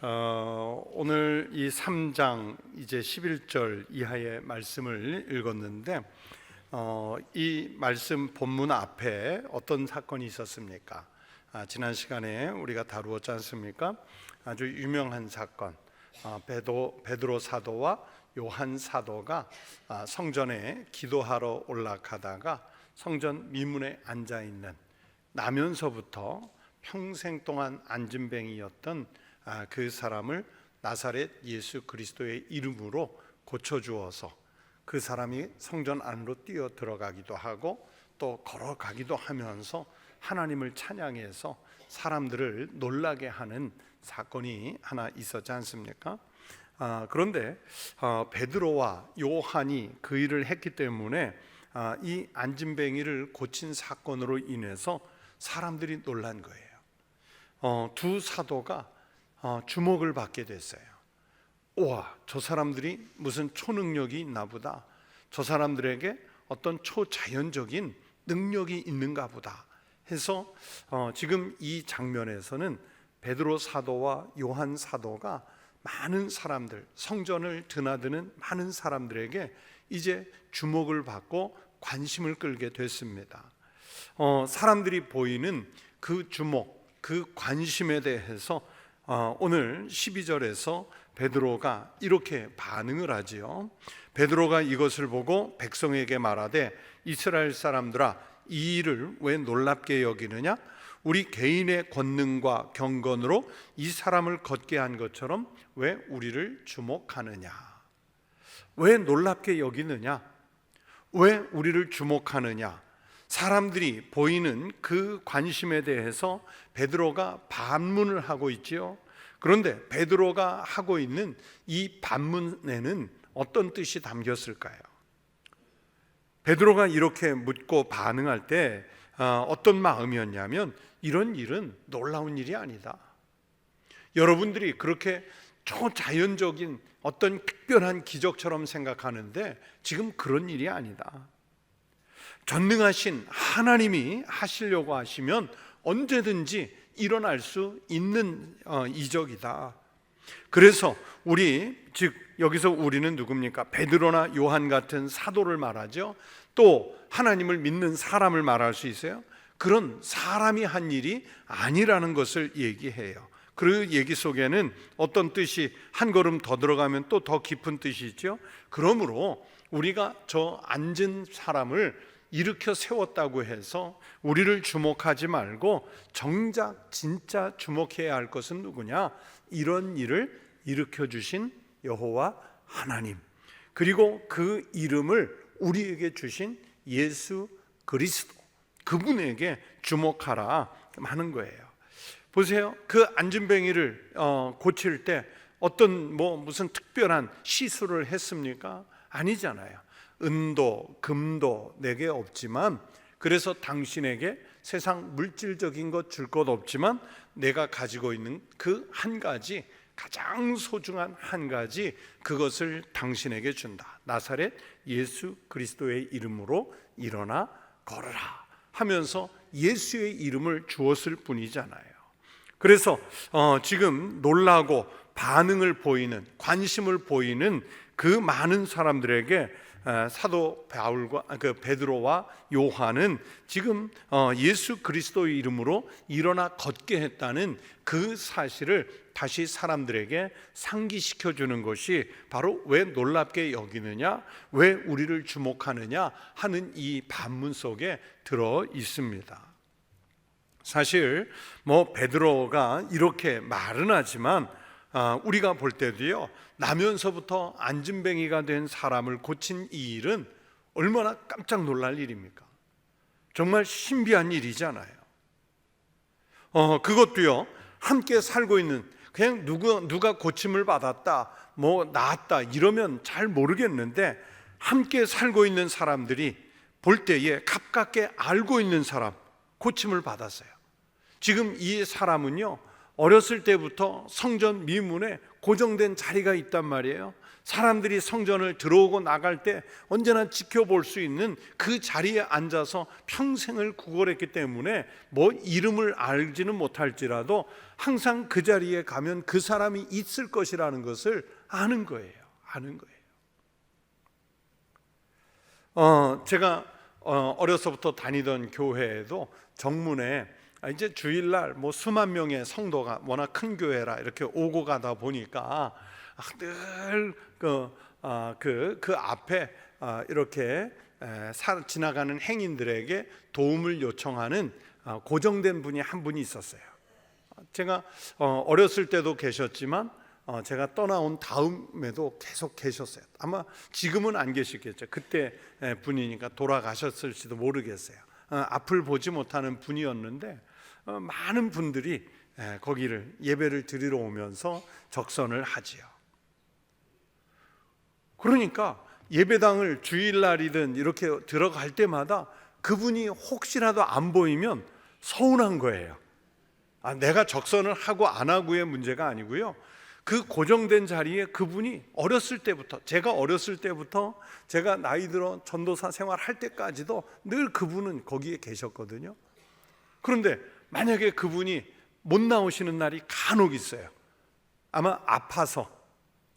오늘 이 3장 이제 11절 이하의 말씀을 읽었는데 이 말씀 본문 앞에 어떤 사건이 있었습니까? 지난 시간에 우리가 다루었지 않습니까? 아주 유명한 사건, 베드로 사도와 요한 사도가 성전에 기도하러 올라가다가 성전 미문에 앉아있는 나면서부터 평생 동안 안진뱅이였던 그 사람을 나사렛 예수 그리스도의 이름으로 고쳐주어서 그 사람이 성전 안으로 뛰어 들어가기도 하고 또 걸어가기도 하면서 하나님을 찬양해서 사람들을 놀라게 하는 사건이 하나 있었지 않습니까? 그런데 베드로와 요한이 그 일을 했기 때문에 이 안진뱅이를 고친 사건으로 인해서 사람들이 놀란 거예요. 두 사도가 주목을 받게 됐어요. 우와, 저 사람들이 무슨 초능력이 있나 보다, 저 사람들에게 어떤 초자연적인 능력이 있는가 보다 해서 지금 이 장면에서는 베드로 사도와 요한 사도가 많은 사람들, 성전을 드나드는 많은 사람들에게 이제 주목을 받고 관심을 끌게 됐습니다. 사람들이 보이는 그 주목, 그 관심에 대해서 오늘 12절에서 베드로가 이렇게 반응을 하지요. 베드로가 이것을 보고 백성에게 말하되 이스라엘 사람들아, 이 일을 왜 놀랍게 여기느냐? 우리 개인의 권능과 경건으로 이 사람을 걷게 한 것처럼 왜 우리를 주목하느냐? 왜 놀랍게 여기느냐? 왜 우리를 주목하느냐? 사람들이 보이는 그 관심에 대해서 베드로가 반문을 하고 있지요. 그런데 베드로가 하고 있는 이 반문에는 어떤 뜻이 담겼을까요? 베드로가 이렇게 묻고 반응할 때 어떤 마음이었냐면, 이런 일은 놀라운 일이 아니다. 여러분들이 그렇게 초자연적인 어떤 특별한 기적처럼 생각하는데 지금 그런 일이 아니다. 전능하신 하나님이 하시려고 하시면 언제든지 일어날 수 있는 이적이다. 그래서 즉 여기서 우리는 누굽니까? 베드로나 요한 같은 사도를 말하죠. 또 하나님을 믿는 사람을 말할 수 있어요. 그런 사람이 한 일이 아니라는 것을 얘기해요. 그 얘기 속에는 어떤 뜻이 한 걸음 더 들어가면 또 더 깊은 뜻이 있죠. 그러므로 우리가 저 앉은 사람을 일으켜 세웠다고 해서 우리를 주목하지 말고 정작 진짜 주목해야 할 것은 누구냐? 이런 일을 일으켜 주신 여호와 하나님, 그리고 그 이름을 우리에게 주신 예수 그리스도, 그분에게 주목하라 하는 거예요. 보세요. 그 안진뱅이를 고칠 때 어떤 무슨 특별한 시술을 했습니까? 아니잖아요. 은도 금도 내게 없지만, 그래서 당신에게 세상 물질적인 것 줄 것 없지만 내가 가지고 있는 그 한 가지, 가장 소중한 한 가지, 그것을 당신에게 준다. 나사렛 예수 그리스도의 이름으로 일어나 걸어라 하면서 예수의 이름을 주었을 뿐이잖아요. 그래서 지금 놀라고 반응을 보이는, 관심을 보이는 그 많은 사람들에게 사도 바울과 베드로와 요한은 지금 예수 그리스도의 이름으로 일어나 걷게 했다는 그 사실을 다시 사람들에게 상기시켜 주는 것이 바로 왜 놀랍게 여기느냐, 왜 우리를 주목하느냐 하는 이 반문 속에 들어 있습니다. 사실 베드로가 이렇게 말은 하지만 우리가 볼 때도요, 나면서부터 안진뱅이가 된 사람을 고친 이 일은 얼마나 깜짝 놀랄 일입니까? 정말 신비한 일이잖아요. 그것도요, 함께 살고 있는, 그냥 누가 고침을 받았다, 나았다 이러면 잘 모르겠는데, 함께 살고 있는 사람들이 볼 때에 가깝게 알고 있는 사람 고침을 받았어요. 지금 이 사람은요, 어렸을 때부터 성전 미문에 고정된 자리가 있단 말이에요. 사람들이 성전을 들어오고 나갈 때 언제나 지켜볼 수 있는 그 자리에 앉아서 평생을 구걸했기 때문에 뭐 이름을 알지는 못할지라도 항상 그 자리에 가면 그 사람이 있을 것이라는 것을 아는 거예요. 제가 어려서부터 다니던 교회에도 정문에 이제 주일날 뭐 수만 명의 성도가 워낙 큰 교회라 이렇게 오고 가다 보니까 늘 그 앞에 이렇게 지나가는 행인들에게 도움을 요청하는 고정된 분이 한 분이 있었어요. 제가 어렸을 때도 계셨지만 제가 떠나온 다음에도 계속 계셨어요. 아마 지금은 안 계시겠죠. 그때 분이니까 돌아가셨을지도 모르겠어요. 앞을 보지 못하는 분이었는데 많은 분들이 거기를 예배를 드리러 오면서 적선을 하지요. 그러니까 예배당을 주일날이든 이렇게 들어갈 때마다 그분이 혹시라도 안 보이면 서운한 거예요. 내가 적선을 하고 안 하고의 문제가 아니고요, 그 고정된 자리에 그분이 제가 어렸을 때부터 제가 나이 들어 전도사 생활할 때까지도 늘 그분은 거기에 계셨거든요. 그런데 만약에 그분이 못 나오시는 날이 간혹 있어요. 아마 아파서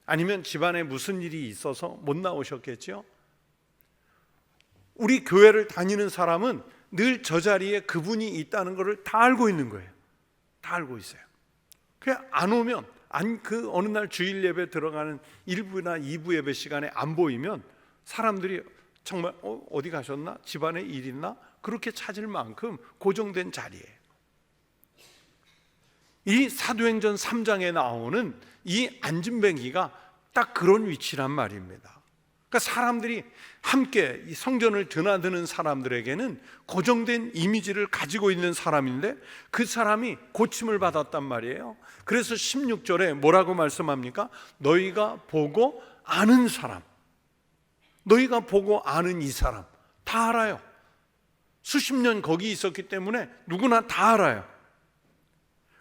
아니면 집안에 무슨 일이 있어서 못 나오셨겠죠. 우리 교회를 다니는 사람은 늘 저 자리에 그분이 있다는 것을 다 알고 있는 거예요. 다 알고 있어요. 그냥 안 오면 어느 날 주일 예배 들어가는 1부나 2부 예배 시간에 안 보이면 사람들이 정말 어디 가셨나? 집안에 일 있나? 그렇게 찾을 만큼 고정된 자리예요. 이 사도행전 3장에 나오는 이 안진뱅이가 딱 그런 위치란 말입니다. 그러니까 사람들이 함께 이 성전을 드나드는 사람들에게는 고정된 이미지를 가지고 있는 사람인데 그 사람이 고침을 받았단 말이에요. 그래서 16절에 뭐라고 말씀합니까? 너희가 보고 아는 사람, 너희가 보고 아는 이 사람 다 알아요. 수십 년 거기 있었기 때문에 누구나 다 알아요.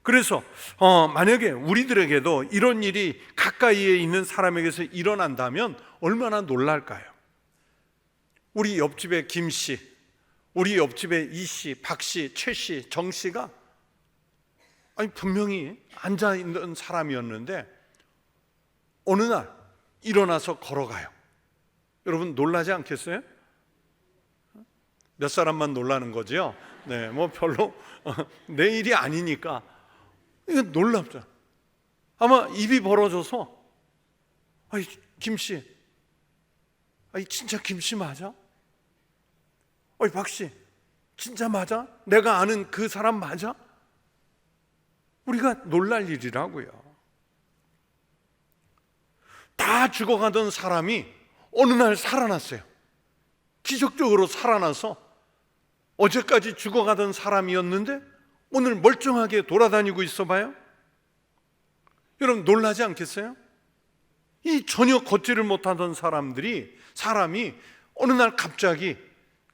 그래서 만약에 우리들에게도 이런 일이 가까이에 있는 사람에게서 일어난다면 얼마나 놀랄까요? 우리 옆집에 김씨, 우리 옆집에 이씨, 박씨, 최씨, 정씨가 분명히 앉아있는 사람이었는데 어느 날 일어나서 걸어가요. 여러분 놀라지 않겠어요? 몇 사람만 놀라는 거죠. 네, 뭐 별로 내 일이 아니니까 이거 놀랍죠. 아마 입이 벌어져서 김씨, 진짜 김씨 맞아? 박씨, 진짜 맞아? 내가 아는 그 사람 맞아? 우리가 놀랄 일이라고요. 다 죽어가던 사람이 어느 날 살아났어요. 기적적으로 살아나서 어제까지 죽어가던 사람이었는데 오늘 멀쩡하게 돌아다니고 있어 봐요. 여러분 놀라지 않겠어요? 이 전혀 걷지를 못하던 사람이 어느 날 갑자기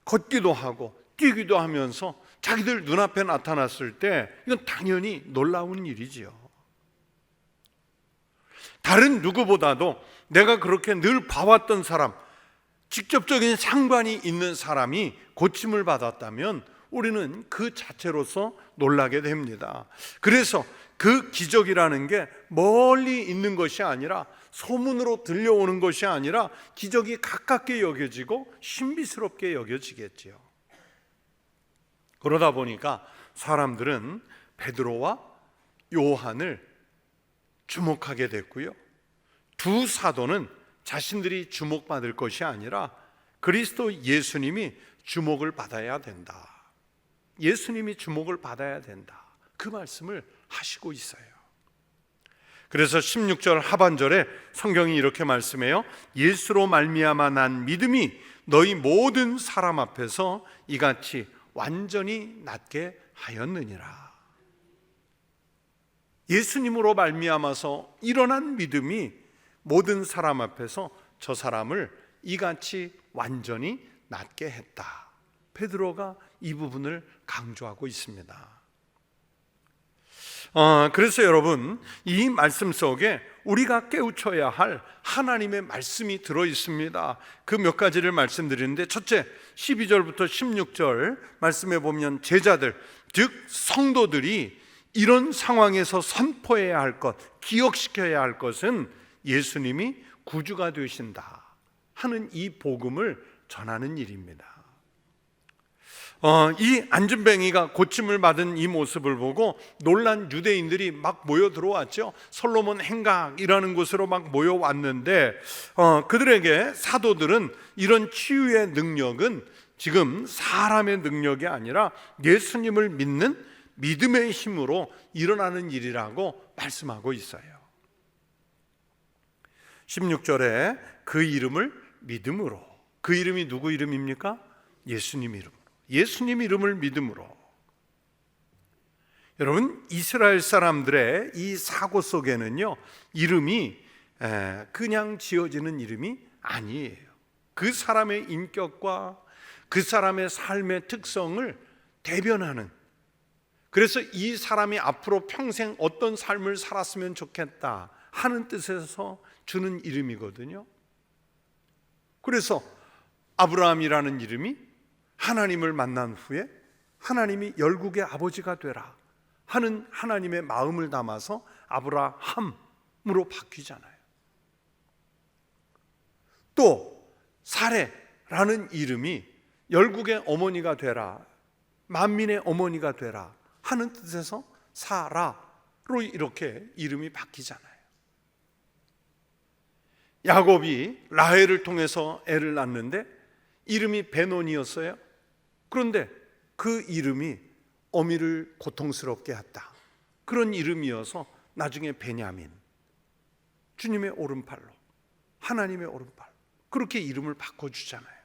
걷기도 하고 뛰기도 하면서 자기들 눈앞에 나타났을 때 이건 당연히 놀라운 일이지요. 다른 누구보다도 내가 그렇게 늘 봐왔던 사람, 직접적인 상관이 있는 사람이 고침을 받았다면 우리는 그 자체로서 놀라게 됩니다. 그래서 그 기적이라는 게 멀리 있는 것이 아니라 소문으로 들려오는 것이 아니라 기적이 가깝게 여겨지고 신비스럽게 여겨지겠지요. 그러다 보니까 사람들은 베드로와 요한을 주목하게 됐고요. 두 사도는 자신들이 주목받을 것이 아니라 그리스도 예수님이 주목을 받아야 된다. 예수님이 주목을 받아야 된다. 그 말씀을 하시고 있어요. 그래서 16절 하반절에 성경이 이렇게 말씀해요. 예수로 말미암아 난 믿음이 너희 모든 사람 앞에서 이같이 완전히 낫게 하였느니라. 예수님으로 말미암아서 일어난 믿음이 모든 사람 앞에서 저 사람을 이같이 완전히 낫게 했다. 베드로가 이 부분을 강조하고 있습니다. 그래서 여러분, 이 말씀 속에 우리가 깨우쳐야 할 하나님의 말씀이 들어 있습니다. 그 몇 가지를 말씀드리는데, 첫째, 12절부터 16절 말씀에 보면 제자들, 즉 성도들이 이런 상황에서 선포해야 할 것, 기억시켜야 할 것은 예수님이 구주가 되신다 하는 이 복음을 전하는 일입니다. 이 안진뱅이가 고침을 받은 이 모습을 보고 놀란 유대인들이 막 모여 들어왔죠. 솔로몬 행각이라는 곳으로 막 모여왔는데, 그들에게 사도들은 이런 치유의 능력은 지금 사람의 능력이 아니라 예수님을 믿는 믿음의 힘으로 일어나는 일이라고 말씀하고 있어요. 16절에 그 이름을 믿음으로, 그 이름이 누구 이름입니까? 예수님 이름. 예수님 이름을 믿음으로. 여러분, 이스라엘 사람들의 이 사고 속에는요, 이름이 그냥 지어지는 이름이 아니에요. 그 사람의 인격과 그 사람의 삶의 특성을 대변하는, 그래서 이 사람이 앞으로 평생 어떤 삶을 살았으면 좋겠다 하는 뜻에서 주는 이름이거든요. 그래서 아브라함이라는 이름이 하나님을 만난 후에 하나님이 열국의 아버지가 되라 하는 하나님의 마음을 담아서 아브라함으로 바뀌잖아요. 또 사레라는 이름이 열국의 어머니가 되라, 만민의 어머니가 되라 하는 뜻에서 사라로 이렇게 이름이 바뀌잖아요. 야곱이 라헬을 통해서 애를 낳는데 이름이 베논이었어요. 그런데 그 이름이 어미를 고통스럽게 했다, 그런 이름이어서 나중에 베냐민, 주님의 오른팔로, 하나님의 오른팔, 그렇게 이름을 바꿔주잖아요.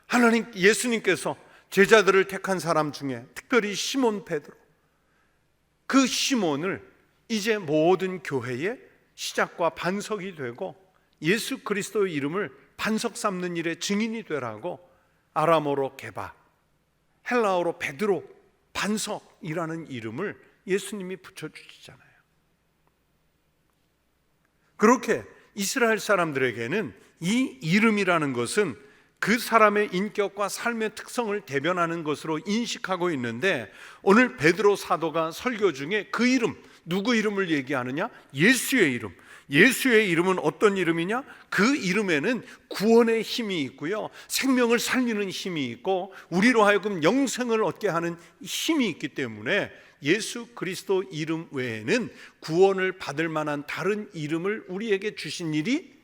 하나님, 예수님께서 제자들을 택한 사람 중에 특별히 시몬 베드로, 그 시몬을 이제 모든 교회의 시작과 반석이 되고 예수 그리스도의 이름을 반석 삼는 일의 증인이 되라고 아람어로 게바, 헬라어로 베드로, 반석이라는 이름을 예수님이 붙여주시잖아요. 그렇게 이스라엘 사람들에게는 이 이름이라는 것은 그 사람의 인격과 삶의 특성을 대변하는 것으로 인식하고 있는데, 오늘 베드로 사도가 설교 중에 그 이름, 누구 이름을 얘기하느냐? 예수의 이름. 예수의 이름은 어떤 이름이냐? 그 이름에는 구원의 힘이 있고요, 생명을 살리는 힘이 있고 우리로 하여금 영생을 얻게 하는 힘이 있기 때문에 예수 그리스도 이름 외에는 구원을 받을 만한 다른 이름을 우리에게 주신 일이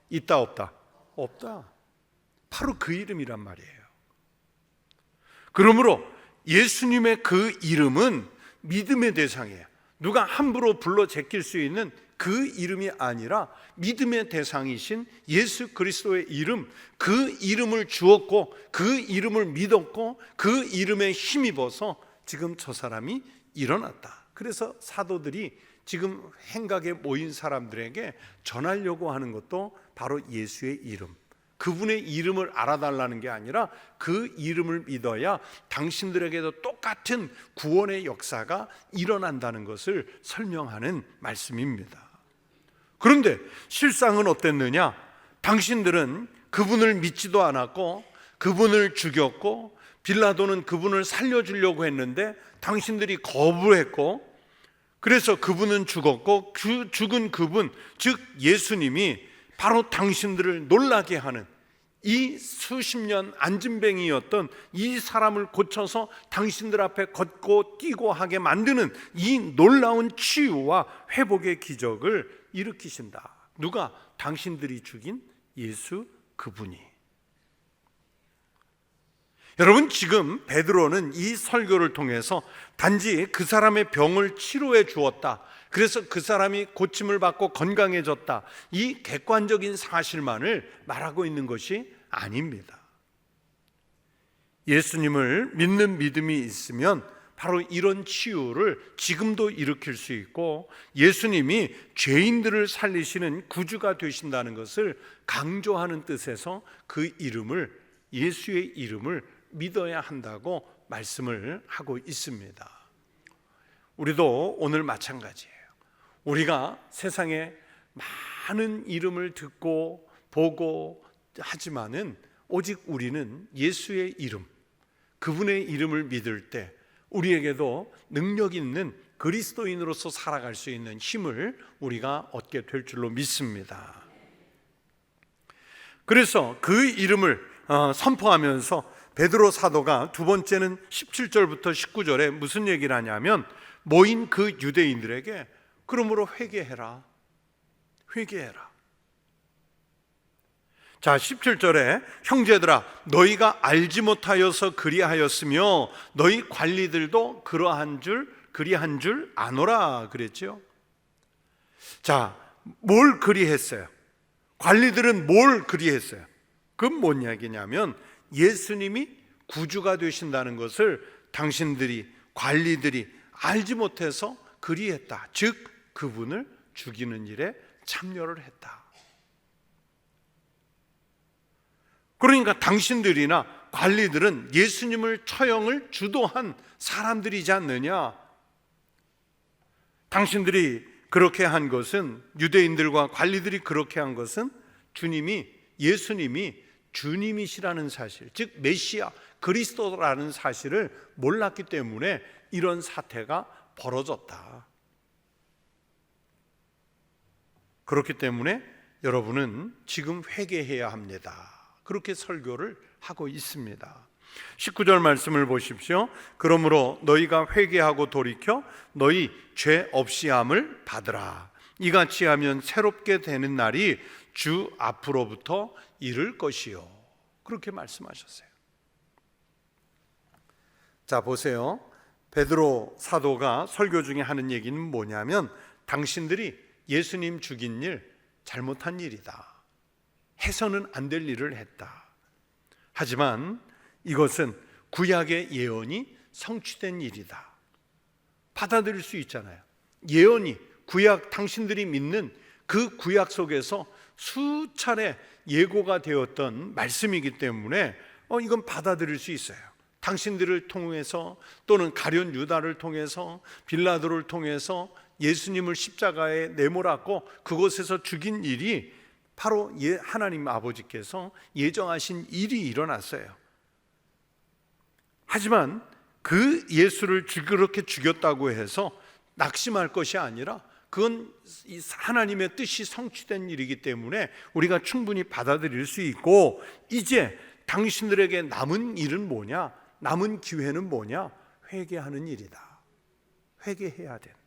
있다 없다? 없다. 바로 그 이름이란 말이에요. 그러므로 예수님의 그 이름은 믿음의 대상이에요. 누가 함부로 불러 제낄 수 있는 그 이름이 아니라 믿음의 대상이신 예수 그리스도의 이름, 그 이름을 주었고 그 이름을 믿었고 그 이름에 힘입어서 지금 저 사람이 일어났다. 그래서 사도들이 지금 행각에 모인 사람들에게 전하려고 하는 것도 바로 예수의 이름, 그분의 이름을 알아달라는 게 아니라 그 이름을 믿어야 당신들에게도 똑같은 구원의 역사가 일어난다는 것을 설명하는 말씀입니다. 그런데 실상은 어땠느냐? 당신들은 그분을 믿지도 않았고 그분을 죽였고 빌라도는 그분을 살려주려고 했는데 당신들이 거부했고, 그래서 그분은 죽었고 그 죽은 그분, 즉 예수님이 바로 당신들을 놀라게 하는, 이 수십 년 안진뱅이였던 이 사람을 고쳐서 당신들 앞에 걷고 뛰고 하게 만드는 이 놀라운 치유와 회복의 기적을 일으키신다. 누가? 당신들이 죽인 예수 그분이. 여러분, 지금 베드로는 이 설교를 통해서 단지 그 사람의 병을 치료해 주었다, 그래서 그 사람이 고침을 받고 건강해졌다, 이 객관적인 사실만을 말하고 있는 것이 아닙니다. 예수님을 믿는 믿음이 있으면 바로 이런 치유를 지금도 일으킬 수 있고 예수님이 죄인들을 살리시는 구주가 되신다는 것을 강조하는 뜻에서 그 이름을, 예수의 이름을 믿어야 한다고 말씀을 하고 있습니다. 우리도 오늘 마찬가지예요. 우리가 세상에 많은 이름을 듣고 보고 하지만은 오직 우리는 예수의 이름, 그분의 이름을 믿을 때 우리에게도 능력 있는 그리스도인으로서 살아갈 수 있는 힘을 우리가 얻게 될 줄로 믿습니다. 그래서 그 이름을 선포하면서 베드로 사도가 두 번째는 17절부터 19절에 무슨 얘기를 하냐면, 모인 그 유대인들에게 그러므로 회개해라. 자, 17절에 형제들아 너희가 알지 못하여서 그리하였으며 너희 관리들도 그리한 줄 아노라 그랬죠. 자, 뭘 그리했어요? 관리들은 뭘 그리했어요? 그건 뭔 이야기냐면 예수님이 구주가 되신다는 것을 당신들이, 관리들이 알지 못해서 그리했다. 즉 그분을 죽이는 일에 참여를 했다. 그러니까 당신들이나 관리들은 예수님을 처형을 주도한 사람들이지 않느냐. 당신들이 그렇게 한 것은, 유대인들과 관리들이 그렇게 한 것은 예수님이 주님이시라는 사실, 즉 메시아 그리스도라는 사실을 몰랐기 때문에 이런 사태가 벌어졌다. 그렇기 때문에 여러분은 지금 회개해야 합니다. 그렇게 설교를 하고 있습니다. 19절 말씀을 보십시오. 그러므로 너희가 회개하고 돌이켜 너희 죄 없이함을 받으라. 이같이 하면 새롭게 되는 날이 주 앞으로부터 이를 것이요. 그렇게 말씀하셨어요. 자, 보세요. 베드로 사도가 설교 중에 하는 얘기는 뭐냐면, 당신들이 예수님 죽인 일 잘못한 일이다. 해서는 안 될 일을 했다. 하지만 이것은 구약의 예언이 성취된 일이다. 받아들일 수 있잖아요. 예언이, 구약, 당신들이 믿는 그 구약 속에서 수차례 예고가 되었던 말씀이기 때문에 이건 받아들일 수 있어요. 당신들을 통해서, 또는 가룟 유다를 통해서, 빌라도를 통해서 예수님을 십자가에 내몰았고 그곳에서 죽인 일이 바로 하나님 아버지께서 예정하신 일이 일어났어요. 하지만 그 예수를 그렇게 죽였다고 해서 낙심할 것이 아니라 그건 하나님의 뜻이 성취된 일이기 때문에 우리가 충분히 받아들일 수 있고, 이제 당신들에게 남은 일은 뭐냐? 남은 기회는 뭐냐? 회개하는 일이다. 회개해야 된다.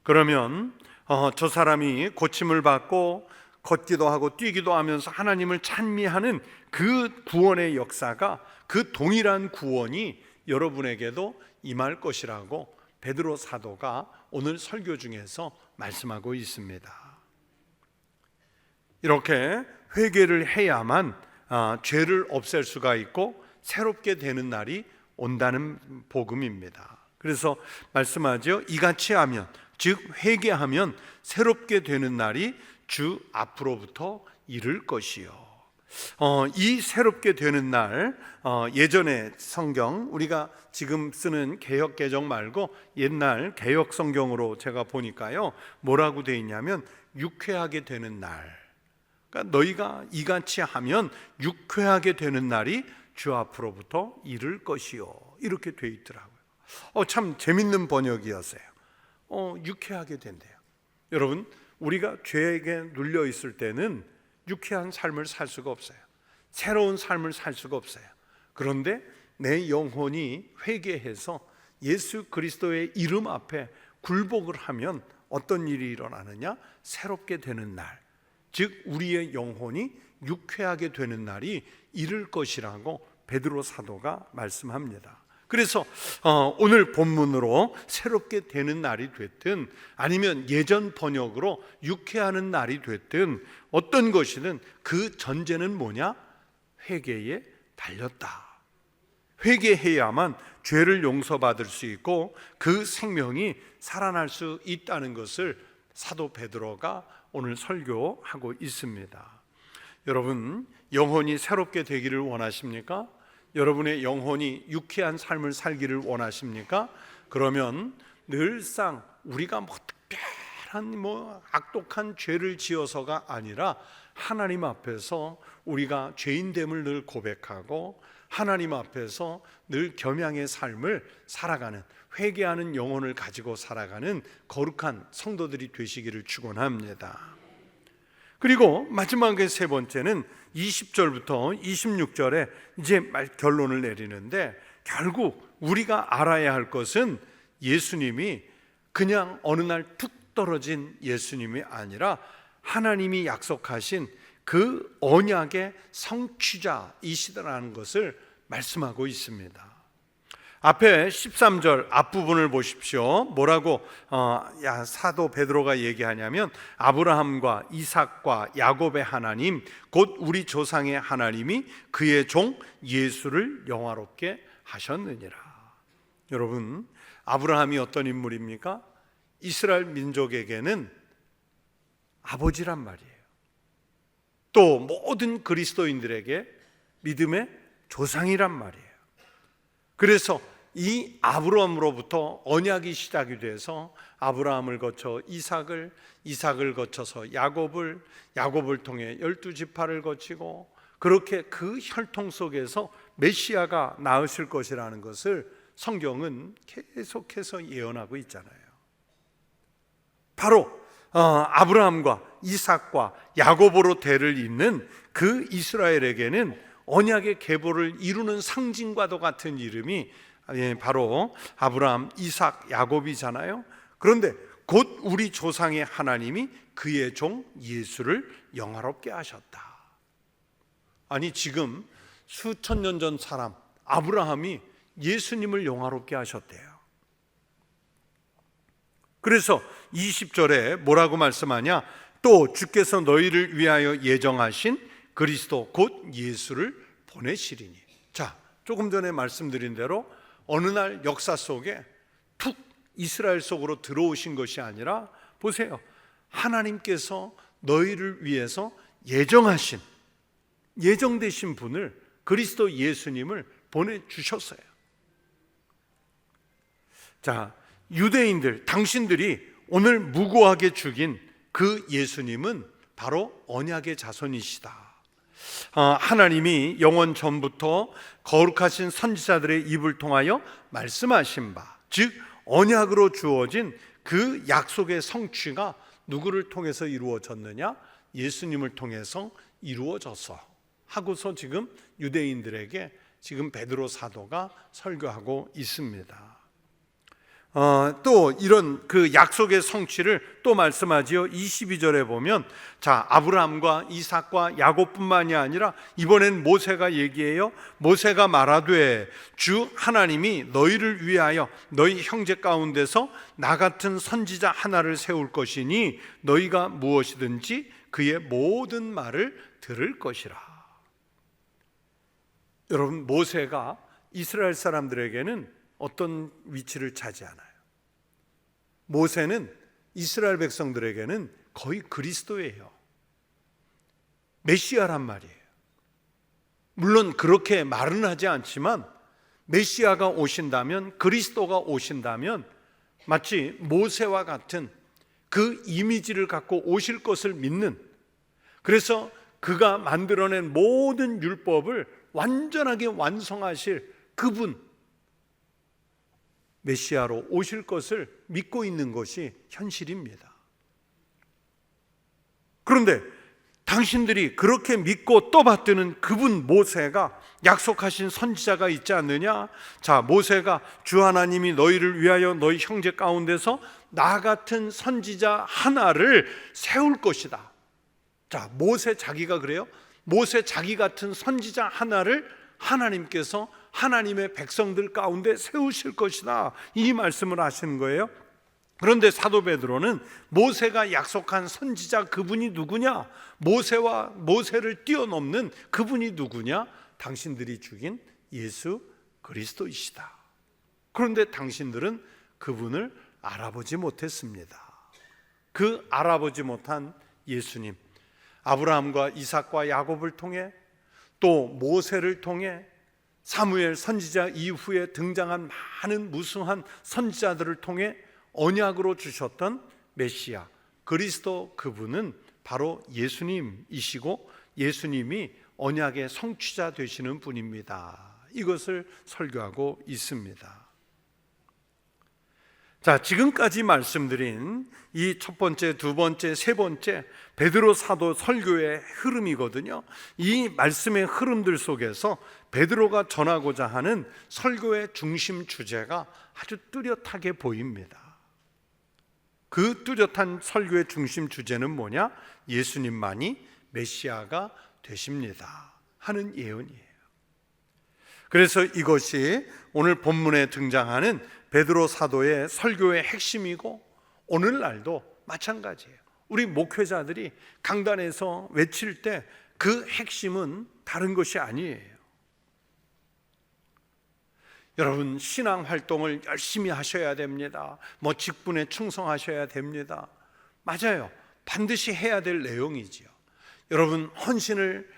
그러면 저 사람이 고침을 받고 걷기도 하고 뛰기도 하면서 하나님을 찬미하는 그 구원의 역사가, 그 동일한 구원이 여러분에게도 임할 것이라고 베드로 사도가 오늘 설교 중에서 말씀하고 있습니다. 이렇게 회개를 해야만 죄를 없앨 수가 있고 새롭게 되는 날이 온다는 복음입니다. 그래서 말씀하죠. 이같이 하면, 즉 회개하면 새롭게 되는 날이 주 앞으로부터 이를 것이요. 이 새롭게 되는 날, 예전의 성경, 우리가 지금 쓰는 개역 개정 말고 옛날 개역 성경으로 제가 보니까요, 뭐라고 되어 있냐면 유쾌하게 되는 날. 그러니까 너희가 이같이 하면 유쾌하게 되는 날이 주 앞으로부터 이를 것이요. 이렇게 되어 있더라고요. 참 재밌는 번역이었어요. 유쾌하게 된대요. 여러분, 우리가 죄에게 눌려 있을 때는 유쾌한 삶을 살 수가 없어요. 새로운 삶을 살 수가 없어요. 그런데 내 영혼이 회개해서 예수 그리스도의 이름 앞에 굴복을 하면 어떤 일이 일어나느냐? 새롭게 되는 날, 즉 우리의 영혼이 유쾌하게 되는 날이 이를 것이라고 베드로 사도가 말씀합니다. 그래서 오늘 본문으로 새롭게 되는 날이 됐든 아니면 예전 번역으로 유쾌하는 날이 됐든 어떤 것이든 그 전제는 뭐냐? 회개에 달렸다. 회개해야만 죄를 용서받을 수 있고 그 생명이 살아날 수 있다는 것을 사도 베드로가 오늘 설교하고 있습니다. 여러분, 영혼이 새롭게 되기를 원하십니까? 여러분의 영혼이 유쾌한 삶을 살기를 원하십니까? 그러면 늘상 우리가 특별한 악독한 죄를 지어서가 아니라 하나님 앞에서 우리가 죄인됨을 늘 고백하고 하나님 앞에서 늘 겸양의 삶을 살아가는, 회개하는 영혼을 가지고 살아가는 거룩한 성도들이 되시기를 축원합니다. 그리고 마지막에 세 번째는 20절부터 26절에 이제 결론을 내리는데, 결국 우리가 알아야 할 것은 예수님이 그냥 어느 날 툭 떨어진 예수님이 아니라 하나님이 약속하신 그 언약의 성취자이시다라는 것을 말씀하고 있습니다. 앞에 13절 앞부분을 보십시오. 뭐라고 사도 베드로가 얘기하냐면, 아브라함과 이삭과 야곱의 하나님 곧 우리 조상의 하나님이 그의 종 예수를 영화롭게 하셨느니라. 여러분, 아브라함이 어떤 인물입니까? 이스라엘 민족에게는 아버지란 말이에요. 또 모든 그리스도인들에게 믿음의 조상이란 말이에요. 그래서 이 아브라함으로부터 언약이 시작이 돼서 아브라함을 거쳐 이삭을 거쳐서 야곱을 통해 12지파를 거치고, 그렇게 그 혈통 속에서 메시아가 나으실 것이라는 것을 성경은 계속해서 예언하고 있잖아요. 바로 아브라함과 이삭과 야곱으로 대를 잇는 그 이스라엘에게는 언약의 계보를 이루는 상징과도 같은 이름이 바로 아브라함, 이삭, 야곱이잖아요. 그런데 곧 우리 조상의 하나님이 그의 종 예수를 영화롭게 하셨다. 아니, 지금 수천 년 전 사람 아브라함이 예수님을 영화롭게 하셨대요. 그래서 20절에 뭐라고 말씀하냐? 또 주께서 너희를 위하여 예정하신 그리스도 곧 예수를 보내시리니. 자, 조금 전에 말씀드린 대로 어느 날 역사 속에 툭 이스라엘 속으로 들어오신 것이 아니라, 보세요, 하나님께서 너희를 위해서 예정되신 분을, 그리스도 예수님을 보내주셨어요. 자, 유대인들, 당신들이 오늘 무고하게 죽인 그 예수님은 바로 언약의 자손이시다. 하나님이 영원 전부터 거룩하신 선지자들의 입을 통하여 말씀하신 바, 즉 언약으로 주어진 그 약속의 성취가 누구를 통해서 이루어졌느냐? 예수님을 통해서 이루어졌어 하고서 지금 유대인들에게 지금 베드로 사도가 설교하고 있습니다. 또 이런 그 약속의 성취를 또 말씀하지요. 22절에 보면, 자, 아브라함과 이삭과 야곱뿐만이 아니라 이번엔 모세가 얘기해요. 모세가 말하되 주 하나님이 너희를 위하여 너희 형제 가운데서 나 같은 선지자 하나를 세울 것이니 너희가 무엇이든지 그의 모든 말을 들을 것이라. 여러분, 모세가 이스라엘 사람들에게는 어떤 위치를 차지하나요? 모세는 이스라엘 백성들에게는 거의 그리스도예요. 메시아란 말이에요. 물론 그렇게 말은 하지 않지만 메시아가 오신다면, 그리스도가 오신다면 마치 모세와 같은 그 이미지를 갖고 오실 것을 믿는, 그래서 그가 만들어낸 모든 율법을 완전하게 완성하실 그분, 메시아로 오실 것을 믿고 있는 것이 현실입니다. 그런데 당신들이 그렇게 믿고 떠받드는 그분 모세가 약속하신 선지자가 있지 않느냐? 자, 모세가 주 하나님이 너희를 위하여 너희 형제 가운데서 나 같은 선지자 하나를 세울 것이다. 자, 모세 자기가 그래요? 모세 자기 같은 선지자 하나를 하나님께서 하나님의 백성들 가운데 세우실 것이다, 이 말씀을 하시는 거예요. 그런데 사도 베드로는 모세가 약속한 선지자 그분이 누구냐? 모세를 뛰어넘는 그분이 누구냐? 당신들이 죽인 예수 그리스도이시다. 그런데 당신들은 그분을 알아보지 못했습니다. 그 알아보지 못한 예수님, 아브라함과 이삭과 야곱을 통해 또 모세를 통해 사무엘 선지자 이후에 등장한 많은 무수한 선지자들을 통해 언약으로 주셨던 메시아 그리스도, 그분은 바로 예수님이시고 예수님이 언약의 성취자 되시는 분입니다. 이것을 설교하고 있습니다. 자, 지금까지 말씀드린 이 첫 번째, 두 번째, 세 번째 베드로 사도 설교의 흐름이거든요. 이 말씀의 흐름들 속에서 베드로가 전하고자 하는 설교의 중심 주제가 아주 뚜렷하게 보입니다. 그 뚜렷한 설교의 중심 주제는 뭐냐? 예수님만이 메시아가 되십니다 하는 예언이에요. 그래서 이것이 오늘 본문에 등장하는 베드로 사도의 설교의 핵심이고 오늘날도 마찬가지예요. 우리 목회자들이 강단에서 외칠 때 그 핵심은 다른 것이 아니에요. 여러분, 신앙 활동을 열심히 하셔야 됩니다. 직분에 충성하셔야 됩니다. 맞아요. 반드시 해야 될 내용이지요. 여러분, 헌신을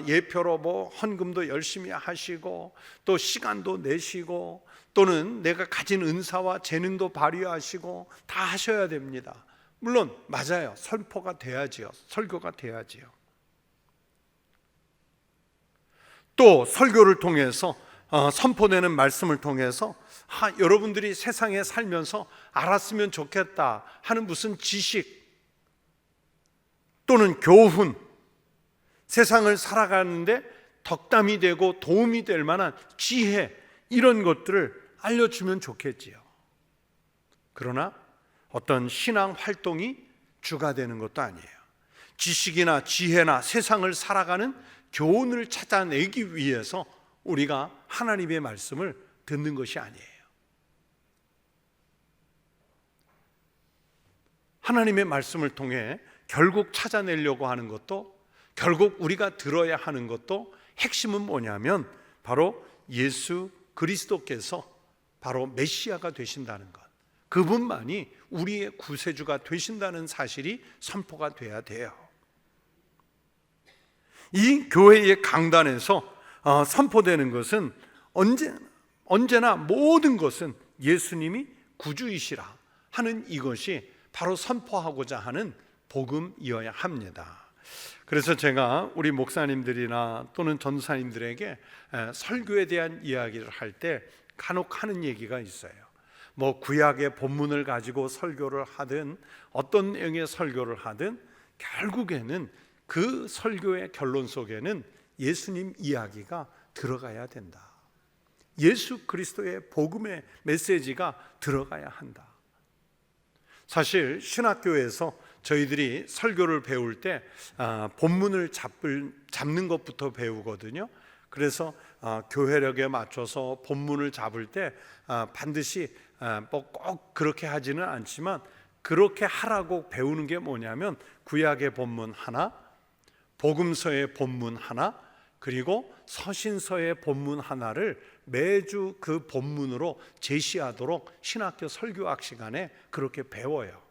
예표로 헌금도 열심히 하시고 또 시간도 내시고 또는 내가 가진 은사와 재능도 발휘하시고 다 하셔야 됩니다. 물론 맞아요. 선포가 돼야지요. 설교가 돼야지요. 또 설교를 통해서 선포되는 말씀을 통해서 여러분들이 세상에 살면서 알았으면 좋겠다 하는 무슨 지식 또는 교훈, 세상을 살아가는데 덕담이 되고 도움이 될 만한 지혜, 이런 것들을 알려주면 좋겠지요. 그러나 어떤 신앙 활동이 주가 되는 것도 아니에요. 지식이나 지혜나 세상을 살아가는 교훈을 찾아내기 위해서 우리가 하나님의 말씀을 듣는 것이 아니에요. 하나님의 말씀을 통해 결국 찾아내려고 하는 것도, 결국 우리가 들어야 하는 것도 핵심은 뭐냐면 바로 예수 그리스도께서 바로 메시아가 되신다는 것, 그분만이 우리의 구세주가 되신다는 사실이 선포가 돼야 돼요. 이 교회의 강단에서 선포되는 것은 언제나 모든 것은 예수님이 구주이시라 하는 이것이 바로 선포하고자 하는 복음이어야 합니다. 그래서 제가 우리 목사님들이나 또는 전사님들에게 설교에 대한 이야기를 할 때 간혹 하는 얘기가 있어요. 구약의 본문을 가지고 설교를 하든 어떤 내용의 설교를 하든 결국에는 그 설교의 결론 속에는 예수님 이야기가 들어가야 된다. 예수 그리스도의 복음의 메시지가 들어가야 한다. 사실 신학교에서 저희들이 설교를 배울 때 본문을 잡는 것부터 배우거든요. 그래서 교회력에 맞춰서 본문을 잡을 때 반드시 꼭 그렇게 하지는 않지만 그렇게 하라고 배우는 게 뭐냐면 구약의 본문 하나, 복음서의 본문 하나, 그리고 서신서의 본문 하나를 매주 그 본문으로 제시하도록 신학교 설교학 시간에 그렇게 배워요.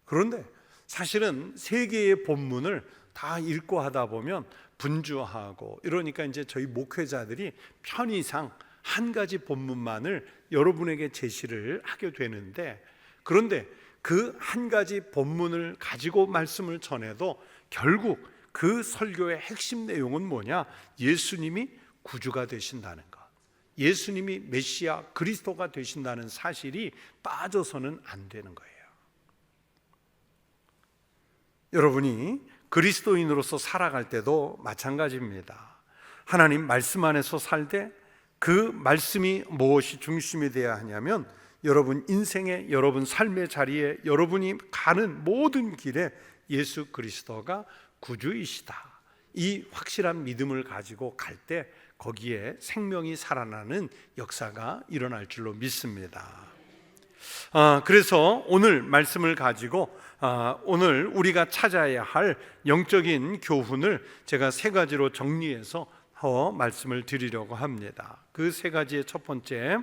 그런데 사실은 세 개의 본문을 다 읽고 하다 보면 분주하고 이러니까 이제 저희 목회자들이 편의상 한 가지 본문만을 여러분에게 제시를 하게 되는데, 그런데 그 한 가지 본문을 가지고 말씀을 전해도 결국 그 설교의 핵심 내용은 뭐냐? 예수님이 구주가 되신다는 것, 예수님이 메시아 그리스도가 되신다는 사실이 빠져서는 안 되는 거예요. 여러분이 그리스도인으로서 살아갈 때도 마찬가지입니다. 하나님 말씀 안에서 살 때 그 말씀이 무엇이 중심이 되어야 하냐면 여러분 인생의, 여러분 삶의 자리에, 여러분이 가는 모든 길에 예수 그리스도가 구주이시다, 이 확실한 믿음을 가지고 갈 때 거기에 생명이 살아나는 역사가 일어날 줄로 믿습니다. 그래서 오늘 말씀을 가지고 오늘 우리가 찾아야 할 영적인 교훈을 제가 세 가지로 정리해서 말씀을 드리려고 합니다. 그 세 가지의 첫 번째,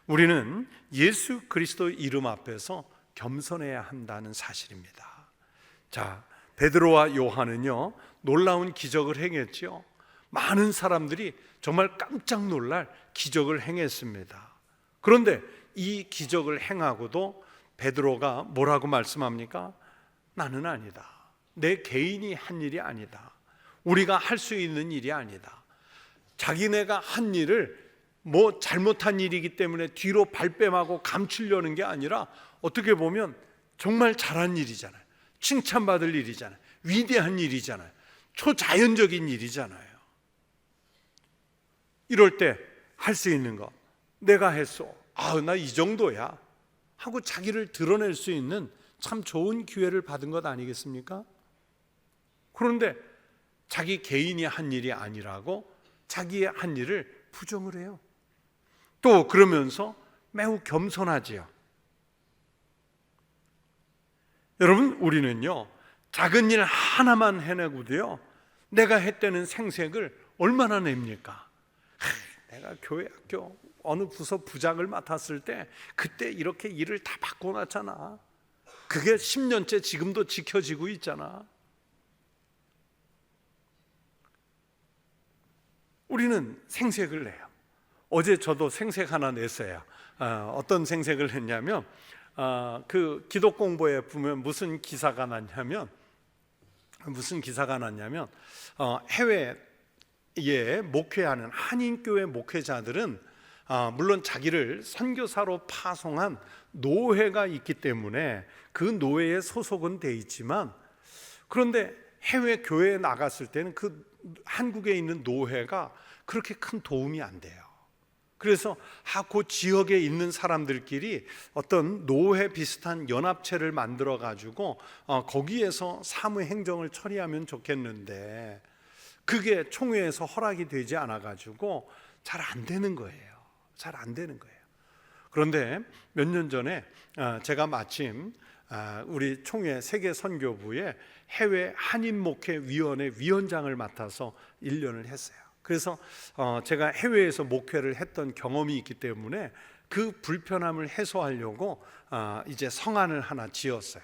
우리는 예수 그리스도 이름 앞에서 겸손해야 한다는 사실입니다. 자, 베드로와 요한은요 놀라운 기적을 행했죠. 많은 사람들이 정말 깜짝 놀랄 기적을 행했습니다. 그런데 이 기적을 행하고도 베드로가 뭐라고 말씀합니까? 나는 아니다. 내 개인이 한 일이 아니다. 우리가 할 수 있는 일이 아니다. 자기네가 한 일을 뭐 잘못한 일이기 때문에 뒤로 발뺌하고 감추려는 게 아니라 어떻게 보면 정말 잘한 일이잖아요. 칭찬받을 일이잖아요. 위대한 일이잖아요. 초자연적인 일이잖아요. 이럴 때 할 수 있는 거 내가 했어. 나 이 정도야 하고 자기를 드러낼 수 있는 참 좋은 기회를 받은 것 아니겠습니까? 그런데 자기 개인이 한 일이 아니라고 자기의 한 일을 부정을 해요. 또 그러면서 매우 겸손하지요. 여러분, 우리는요 작은 일 하나만 해내고도요 내가 했다는 생색을 얼마나 냅니까? 내가 교회 학교 어느 부서 부장을 맡았을 때 그때 이렇게 일을 다 바꿔놨잖아. 그게 10년째 지금도 지켜지고 있잖아. 우리는 생색을 내요. 어제 저도 생색 하나 냈어요. 어떤 생색을 했냐면 그 기독 공부에 보면 무슨 기사가 났냐면 해외에 목회하는 한인교회 목회자들은 물론 자기를 선교사로 파송한 노회가 있기 때문에 그 노회에 소속은 돼 있지만, 그런데 해외 교회에 나갔을 때는 그 한국에 있는 노회가 그렇게 큰 도움이 안 돼요. 그래서 그 지역에 있는 사람들끼리 어떤 노회 비슷한 연합체를 만들어 가지고 거기에서 사무 행정을 처리하면 좋겠는데 그게 총회에서 허락이 되지 않아 가지고 잘 안 되는 거예요. 잘 안 되는 거예요. 그런데 몇 년 전에 제가 마침 우리 총회 세계선교부의 해외 한인목회위원회 위원장을 맡아서 1년을 했어요. 그래서 제가 해외에서 목회를 했던 경험이 있기 때문에 그 불편함을 해소하려고 이제 성안을 하나 지었어요.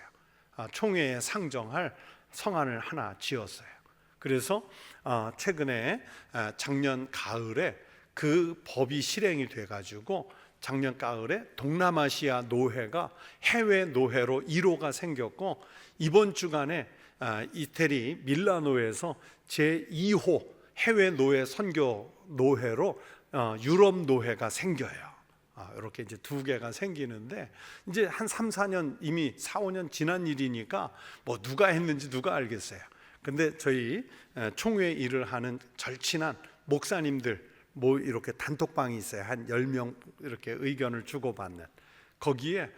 총회에 상정할 성안을 하나 지었어요. 그래서 최근에 작년 가을에 그 법이 실행이 돼가지고 작년 가을에 동남아시아 노회가 해외 노회로 1호가 생겼고, 이번 주간에 이태리 밀라노에서 제2호 해외 노회 선교 노회로 유럽 노회가 생겨요. 이렇게 이제 두 개가 생기는데 이제 한 3, 4년 이미 4, 5년 지난 일이니까 뭐 누가 했는지 누가 알겠어요. 근데 저희 총회 일을 하는 절친한 목사님들 뭐 이렇게 단톡방이 있어요. 한 10명 이렇게 의견을 주고받는. 거기에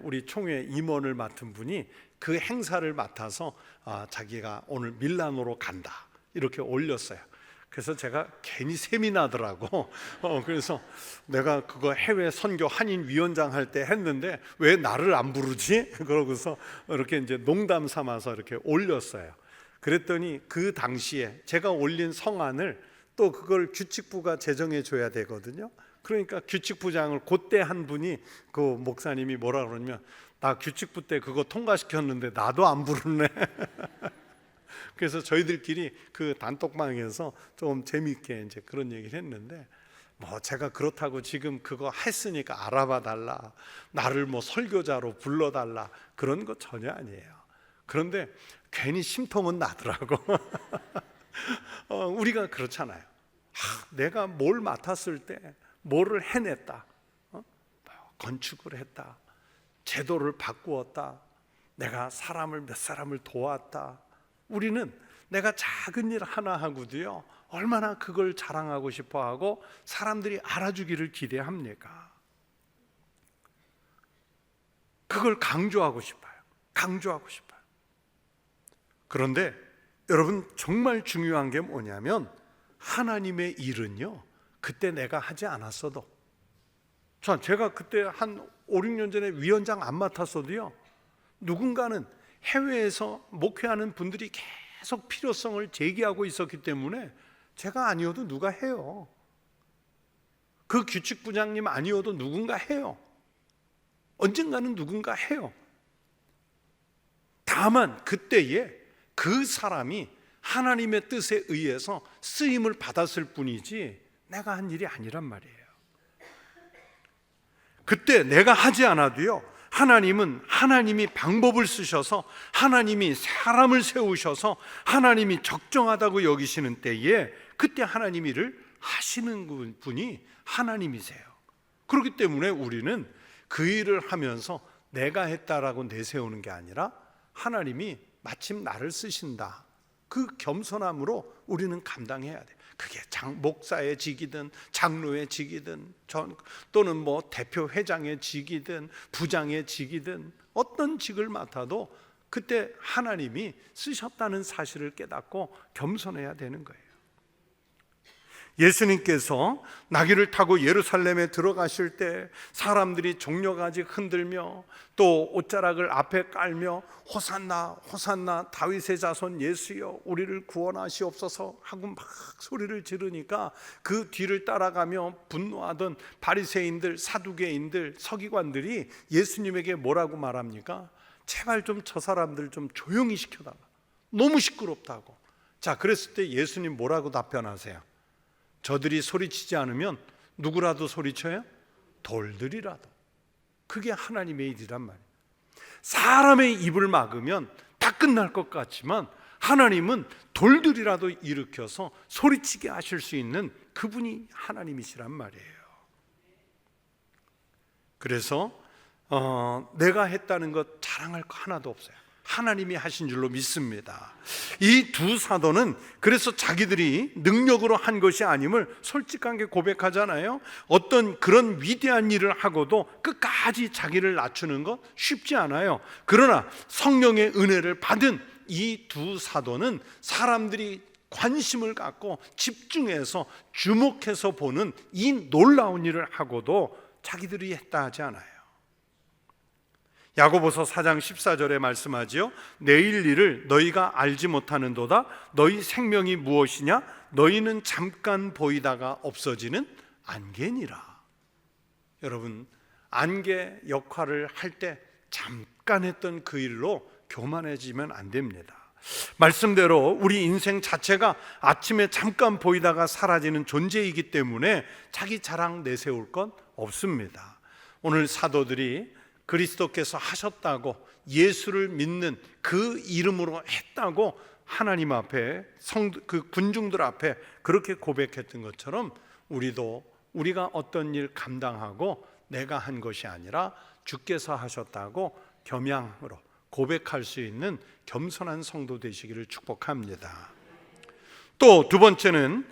우리 총회 임원을 맡은 분이 그 행사를 맡아서 자기가 오늘 밀라노로 간다 이렇게 올렸어요. 그래서 제가 괜히 셈이 나더라고. 그래서 내가 그거 해외 선교 한인 위원장 할 때 했는데 왜 나를 안 부르지? 그러고서 이렇게 이제 농담 삼아서 이렇게 올렸어요. 그랬더니 그 당시에 제가 올린 성안을 또 그걸 규칙부가 제정해 줘야 되거든요. 그러니까 규칙부장을 그때 한 분이 그 목사님이 뭐라 그러냐면 나 규칙부 때 그거 통과시켰는데 나도 안 부르네. 그래서 저희들끼리 그 단톡방에서 좀 재미있게 이제 그런 얘기를 했는데, 뭐 제가 그렇다고 지금 그거 했으니까 알아봐 달라, 나를 뭐 설교자로 불러달라 그런 거 전혀 아니에요. 그런데 괜히 심통은 나더라고. 우리가 그렇잖아요. 내가 뭘 맡았을 때 뭐를 해냈다, 건축을 했다, 제도를 바꾸었다, 내가 몇 사람을 도왔다. 우리는 내가 작은 일 하나 하고도요 얼마나 그걸 자랑하고 싶어하고 사람들이 알아주기를 기대합니까? 그걸 강조하고 싶어요. 그런데 여러분, 정말 중요한 게 뭐냐면 하나님의 일은요 그때 내가 하지 않았어도, 제가 그때 한 5, 6년 전에 위원장 안 맡았어도요 누군가는 해외에서 목회하는 분들이 계속 필요성을 제기하고 있었기 때문에 제가 아니어도 누가 해요. 그 규칙부장님 아니어도 누군가 해요. 언젠가는 누군가 해요. 다만 그때에 그 사람이 하나님의 뜻에 의해서 쓰임을 받았을 뿐이지 내가 한 일이 아니란 말이에요. 그때 내가 하지 않아도요, 하나님은 하나님이 방법을 쓰셔서, 하나님이 사람을 세우셔서 하나님이 적정하다고 여기시는 때에 그때 하나님 일을 하시는 분이 하나님이세요. 그렇기 때문에 우리는 그 일을 하면서 내가 했다라고 내세우는 게 아니라 하나님이 마침 나를 쓰신다, 그 겸손함으로 우리는 감당해야 돼. 그게 목사의 직이든 장로의 직이든 또는 뭐 대표 회장의 직이든 부장의 직이든 어떤 직을 맡아도 그때 하나님이 쓰셨다는 사실을 깨닫고 겸손해야 되는 거예요. 예수님께서 나귀를 타고 예루살렘에 들어가실 때 사람들이 종려가지 흔들며 또 옷자락을 앞에 깔며 호산나 호산나 다윗의 자손 예수여 우리를 구원하시옵소서 하고 막 소리를 지르니까 그 뒤를 따라가며 분노하던 바리새인들, 사두개인들, 서기관들이 예수님에게 뭐라고 말합니까? 제발 좀 저 사람들 좀 조용히 시켜달라, 너무 시끄럽다고. 자, 그랬을 때 예수님 뭐라고 답변하세요? 저들이 소리치지 않으면 누구라도 소리쳐요? 돌들이라도. 그게 하나님의 일이란 말이에요. 사람의 입을 막으면 다 끝날 것 같지만 하나님은 돌들이라도 일으켜서 소리치게 하실 수 있는 그분이 하나님이시란 말이에요. 그래서 내가 했다는 것 자랑할 거 하나도 없어요. 하나님이 하신 줄로 믿습니다. 이 두 사도는 그래서 자기들이 능력으로 한 것이 아님을 솔직하게 고백하잖아요. 어떤 그런 위대한 일을 하고도 끝까지 자기를 낮추는 것 쉽지 않아요. 그러나 성령의 은혜를 받은 이 두 사도는 사람들이 관심을 갖고 집중해서 주목해서 보는 이 놀라운 일을 하고도 자기들이 했다 하지 않아요. 야고보서 4장 14절에 말씀하지요. 내일 일을 너희가 알지 못하는도다. 너희 생명이 무엇이냐? 너희는 잠깐 보이다가 없어지는 안개니라. 여러분, 안개 역할을 할 때 잠깐 했던 그 일로 교만해지면 안 됩니다. 말씀대로 우리 인생 자체가 아침에 잠깐 보이다가 사라지는 존재이기 때문에 자기 자랑 내세울 건 없습니다. 오늘 사도들이 그리스도께서 하셨다고, 예수를 믿는 그 이름으로 했다고 하나님 앞에 그 군중들 앞에 그렇게 고백했던 것처럼 우리도 우리가 어떤 일 감당하고 내가 한 것이 아니라 주께서 하셨다고 겸양으로 고백할 수 있는 겸손한 성도 되시기를 축복합니다. 또 두 번째는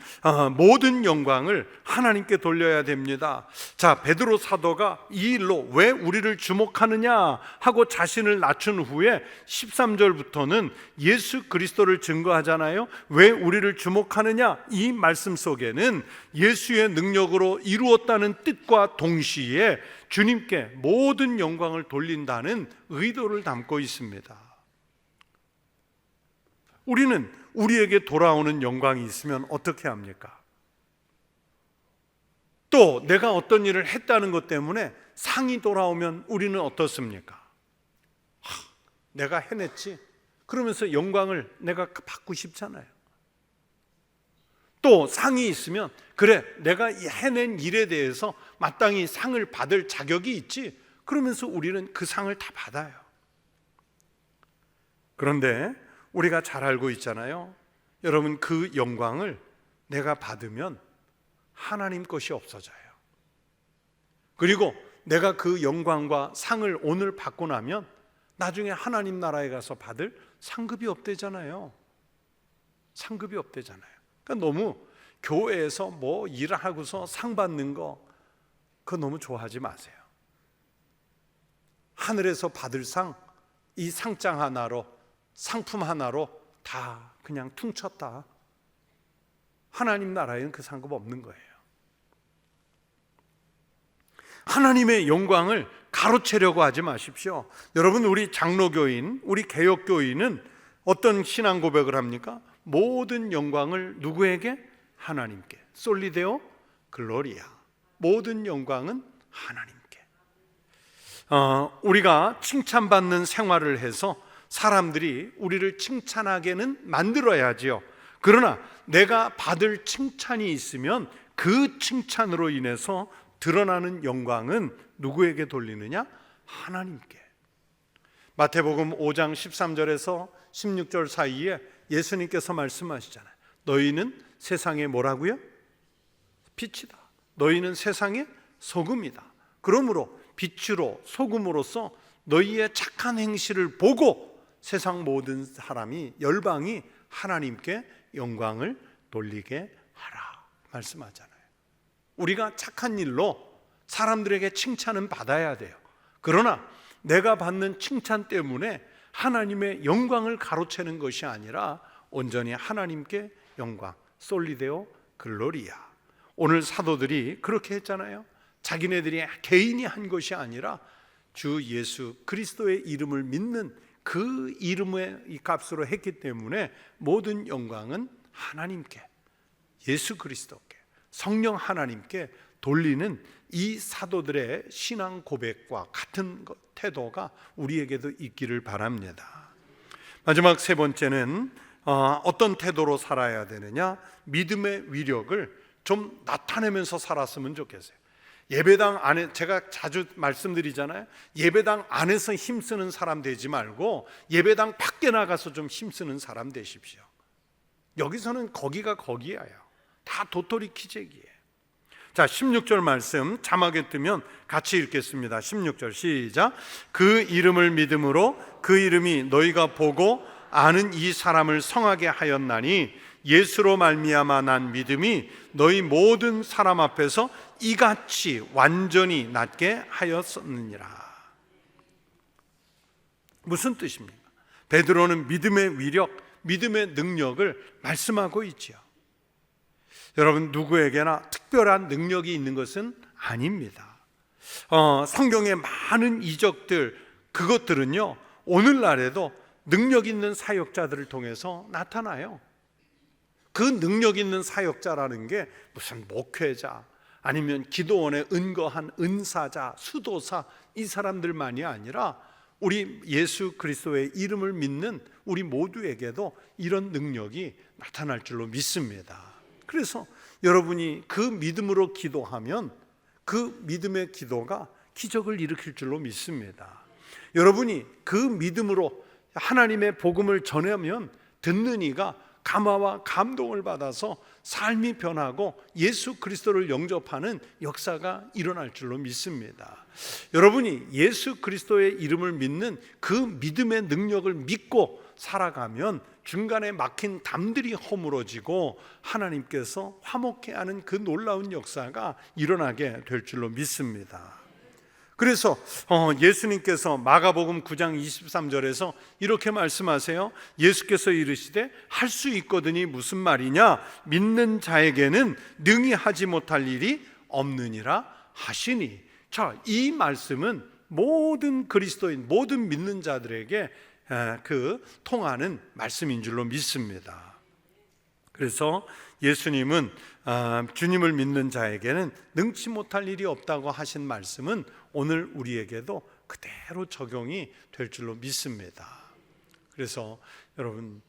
모든 영광을 하나님께 돌려야 됩니다. 자, 베드로 사도가 이 일로 왜 우리를 주목하느냐 하고 자신을 낮춘 후에 13절부터는 예수 그리스도를 증거하잖아요. 왜 우리를 주목하느냐, 이 말씀 속에는 예수의 능력으로 이루었다는 뜻과 동시에 주님께 모든 영광을 돌린다는 의도를 담고 있습니다. 우리는 우리에게 돌아오는 영광이 있으면 어떻게 합니까? 또 내가 어떤 일을 했다는 것 때문에 상이 돌아오면 우리는 어떻습니까? 내가 해냈지, 그러면서 영광을 내가 받고 싶잖아요. 또 상이 있으면 그래, 내가 해낸 일에 대해서 마땅히 상을 받을 자격이 있지, 그러면서 우리는 그 상을 다 받아요. 그런데 우리가 잘 알고 있잖아요. 여러분, 그 영광을 내가 받으면 하나님 것이 없어져요. 그리고 내가 그 영광과 상을 오늘 받고 나면 나중에 하나님 나라에 가서 받을 상급이 없대잖아요. 상급이 없대잖아요. 그러니까 너무 교회에서 뭐 일을 하고서 상 받는 거, 그거 너무 좋아하지 마세요. 하늘에서 받을 상, 이 상장 하나로, 상품 하나로 다 그냥 퉁쳤다. 하나님 나라에는 그 상급 없는 거예요. 하나님의 영광을 가로채려고 하지 마십시오. 여러분, 우리 장로교인, 우리 개혁교인은 어떤 신앙 고백을 합니까? 모든 영광을 누구에게? 하나님께. 솔리데오 글로리아. 모든 영광은 하나님께. 우리가 칭찬받는 생활을 해서 사람들이 우리를 칭찬하게는 만들어야지요. 그러나 내가 받을 칭찬이 있으면 그 칭찬으로 인해서 드러나는 영광은 누구에게 돌리느냐? 하나님께. 마태복음 5장 13절에서 16절 사이에 예수님께서 말씀하시잖아요. 너희는 세상에 뭐라고요? 빛이다. 너희는 세상의 소금이다. 그러므로 빛으로 소금으로서 너희의 착한 행실을 보고 세상 모든 사람이, 열방이 하나님께 영광을 돌리게 하라 말씀하잖아요. 우리가 착한 일로 사람들에게 칭찬은 받아야 돼요. 그러나 내가 받는 칭찬 때문에 하나님의 영광을 가로채는 것이 아니라 온전히 하나님께 영광, 솔리데오 글로리아. 오늘 사도들이 그렇게 했잖아요. 자기네들이 개인이 한 것이 아니라 주 예수 그리스도의 이름을 믿는 그 이름의 이 값으로 했기 때문에 모든 영광은 하나님께, 예수 그리스도께, 성령 하나님께 돌리는 이 사도들의 신앙 고백과 같은 태도가 우리에게도 있기를 바랍니다. 마지막 세 번째는 어떤 태도로 살아야 되느냐? 믿음의 위력을 좀 나타내면서 살았으면 좋겠어요. 예배당 안에, 제가 자주 말씀드리잖아요. 예배당 안에서 힘쓰는 사람 되지 말고 예배당 밖에 나가서 좀 힘쓰는 사람 되십시오. 여기서는 거기가 거기야요. 다 도토리 키재기예요. 자, 16절 말씀 자막에 뜨면 같이 읽겠습니다. 16절 시작. 그 이름을 믿음으로 그 이름이 너희가 보고 아는 이 사람을 성하게 하였나니 예수로 말미암아 난 믿음이 너희 모든 사람 앞에서 이같이 완전히 낫게 하였었느니라. 무슨 뜻입니까? 베드로는 믿음의 위력, 믿음의 능력을 말씀하고 있지요. 여러분, 누구에게나 특별한 능력이 있는 것은 아닙니다. 성경의 많은 이적들, 그것들은요 오늘날에도 능력 있는 사역자들을 통해서 나타나요. 그 능력 있는 사역자라는 게 무슨 목회자, 아니면 기도원에 은거한 은사자, 수도사, 이 사람들만이 아니라 우리 예수 그리스도의 이름을 믿는 우리 모두에게도 이런 능력이 나타날 줄로 믿습니다. 그래서 여러분이 그 믿음으로 기도하면 그 믿음의 기도가 기적을 일으킬 줄로 믿습니다. 여러분이 그 믿음으로 하나님의 복음을 전하면 듣는 이가 감화와 감동을 받아서 삶이 변하고 예수 그리스도를 영접하는 역사가 일어날 줄로 믿습니다. 여러분이 예수 그리스도의 이름을 믿는 그 믿음의 능력을 믿고 살아가면 중간에 막힌 담들이 허물어지고 하나님께서 화목해 하는 그 놀라운 역사가 일어나게 될 줄로 믿습니다. 그래서 예수님께서 마가복음 9장 23절에서 이렇게 말씀하세요. 예수께서 이르시되 할 수 있거든이 무슨 말이냐? 믿는 자에게는 능히 하지 못할 일이 없느니라 하시니. 자, 이 말씀은 모든 그리스도인, 모든 믿는 자들에게 통하는 말씀인 줄로 믿습니다. 그래서 예수님은 주님을 믿는 자에게는 능치 못할 일이 없다고 하신 말씀은 오늘 우리에게도 그대로 적용이 될 줄로 믿습니다. 그래서 여러분,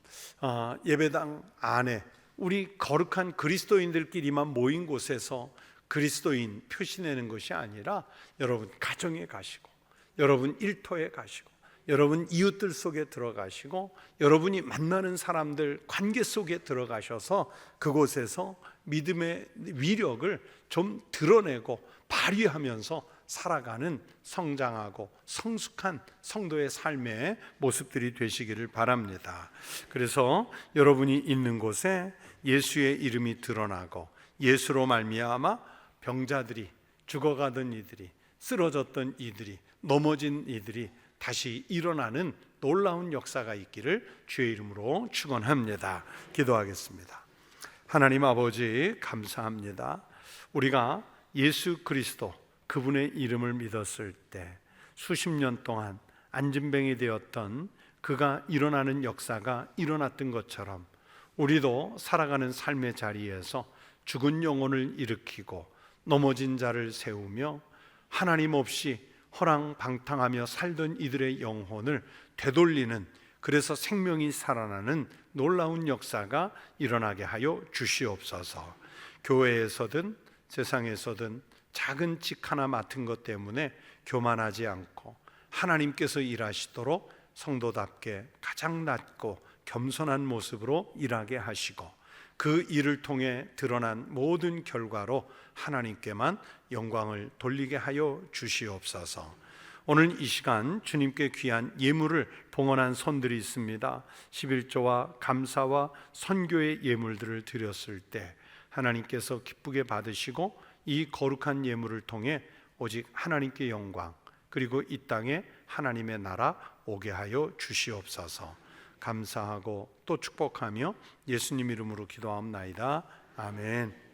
예배당 안에 우리 거룩한 그리스도인들끼리만 모인 곳에서 그리스도인 표시내는 것이 아니라 여러분 가정에 가시고, 여러분 일터에 가시고, 여러분 이웃들 속에 들어가시고, 여러분이 만나는 사람들 관계 속에 들어가셔서 그곳에서 믿음의 위력을 좀 드러내고 발휘하면서 살아가는 성장하고 성숙한 성도의 삶의 모습들이 되시기를 바랍니다. 그래서 여러분이 있는 곳에 예수의 이름이 드러나고 예수로 말미암아 병자들이, 죽어가던 이들이, 쓰러졌던 이들이, 넘어진 이들이 다시 일어나는 놀라운 역사가 있기를 주의 이름으로 축원합니다. 기도하겠습니다. 하나님 아버지, 감사합니다. 우리가 예수 그리스도 그분의 이름을 믿었을 때 수십 년 동안 안진뱅이 되었던 그가 일어나는 역사가 일어났던 것처럼 우리도 살아가는 삶의 자리에서 죽은 영혼을 일으키고 넘어진 자를 세우며 하나님 없이 허랑방탕하며 살던 이들의 영혼을 되돌리는 그래서 생명이 살아나는 놀라운 역사가 일어나게 하여 주시옵소서. 교회에서든 세상에서든 작은 직 하나 맡은 것 때문에 교만하지 않고 하나님께서 일하시도록 성도답게 가장 낮고 겸손한 모습으로 일하게 하시고, 그 일을 통해 드러난 모든 결과로 하나님께만 영광을 돌리게 하여 주시옵소서. 오늘 이 시간 주님께 귀한 예물을 봉헌한 손들이 있습니다. 11조와 감사와 선교의 예물들을 드렸을 때 하나님께서 기쁘게 받으시고 이 거룩한 예물을 통해 오직 하나님께 영광, 그리고 이 땅에 하나님의 나라 오게 하여 주시옵소서. 감사하고 또 축복하며 예수님 이름으로 기도하옵나이다. 아멘.